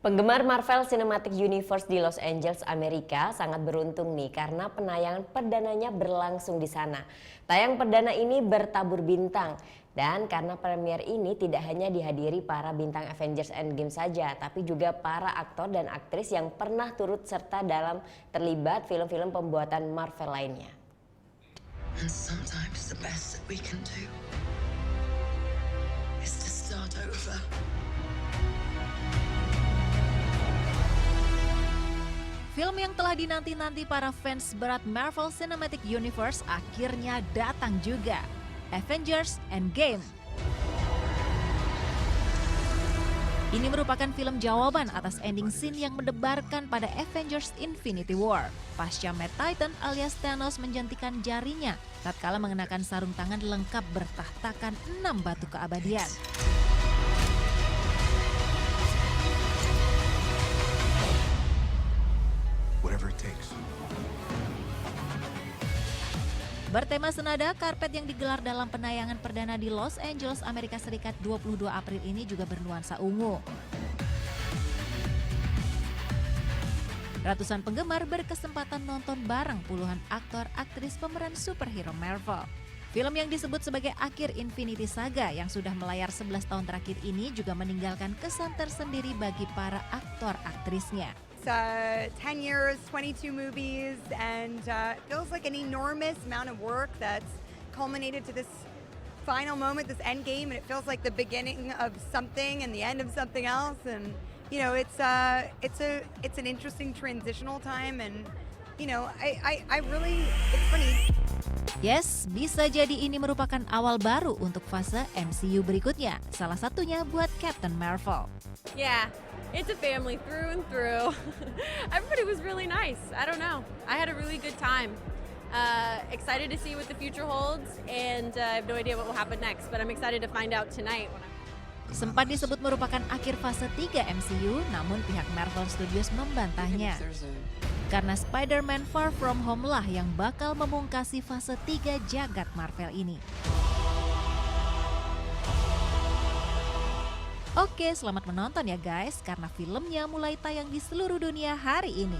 Penggemar Marvel Cinematic Universe di Los Angeles, Amerika sangat beruntung nih karena penayangan perdananya berlangsung di sana. Tayang perdana ini bertabur bintang dan karena premier ini tidak hanya dihadiri para bintang Avengers Endgame saja, tapi juga para aktor dan aktris yang pernah turut serta dalam terlibat film-film pembuatan Marvel lainnya. And sometimes the best that we can do is to start over. Film yang telah dinanti-nanti para fans berat Marvel Cinematic Universe akhirnya datang juga. Avengers Endgame. Ini merupakan film jawaban atas ending scene yang mendebarkan pada Avengers Infinity War. Pasca Matt Titan alias Thanos menjentikan jarinya tatkala mengenakan sarung tangan lengkap bertahtakan 6 batu keabadian. Bertema senada, karpet yang digelar dalam penayangan perdana di Los Angeles, Amerika Serikat 22 April ini juga bernuansa ungu. Ratusan penggemar berkesempatan nonton bareng puluhan aktor aktris pemeran superhero Marvel. Film yang disebut sebagai akhir Infinity Saga yang sudah melayar 11 tahun terakhir ini juga meninggalkan kesan tersendiri bagi para aktor aktrisnya. 10 years, 22 movies, and it feels like an enormous amount of work that's culminated to this final moment, this end game, and it feels like the beginning of something and the end of something else. And you know, it's an interesting transitional time, and you know, I really, it's funny. Yes, bisa jadi ini merupakan awal baru untuk fase MCU berikutnya. Salah satunya buat Captain Marvel. Yeah, it's a family through and through. Everybody was really nice. I don't know. I had a really good time. Excited to see what the future holds, and I have no idea what will happen next, but I'm excited to find out tonight. Sempat disebut merupakan akhir fase 3 MCU, namun pihak Marvel Studios membantahnya. Karena Spider-Man Far From Home lah yang bakal memungkasi fase 3 jagat Marvel ini. Oke, selamat menonton ya guys, karena filmnya mulai tayang di seluruh dunia hari ini.